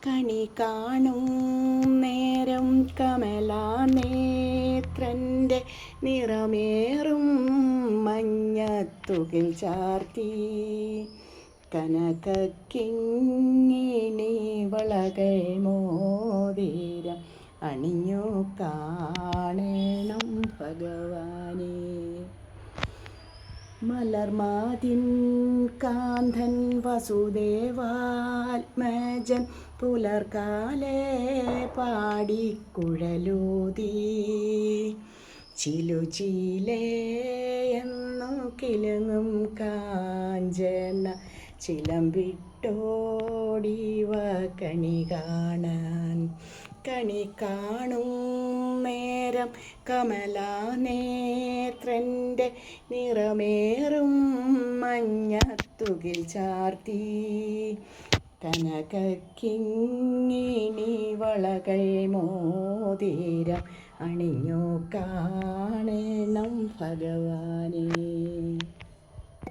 കണി കാണും നേരം കമലാനേത്രൻ്റെ നിറമേറും മഞ്ഞത്തുകിൽ ചാർത്തി കനകക്കിങ്ങിണി വളകൾ മോതിരം അണിഞ്ഞു കാണണം ഭഗവാനെ. മലർമാതിൻ കാന്തൻ വസുദേവാത്മജൻ പുലർക്കാലേ പാടിക്കുഴലൂതി ചിലുചീലേ എന്നു കിലുങ്ങും കാഞ്ചന ചിലമ്പിട്ടോടിവ കണി കാണാൻ. കണി കാണും നേരം കമലാനേത്രൻ്റെ നിറമേറും മഞ്ഞത്തുകിൽ ചാർത്തി കനകക്കിങ്ങിണി വളകൾ മോതിരം അണിഞ്ഞു കാണണം ഭഗവാനെ.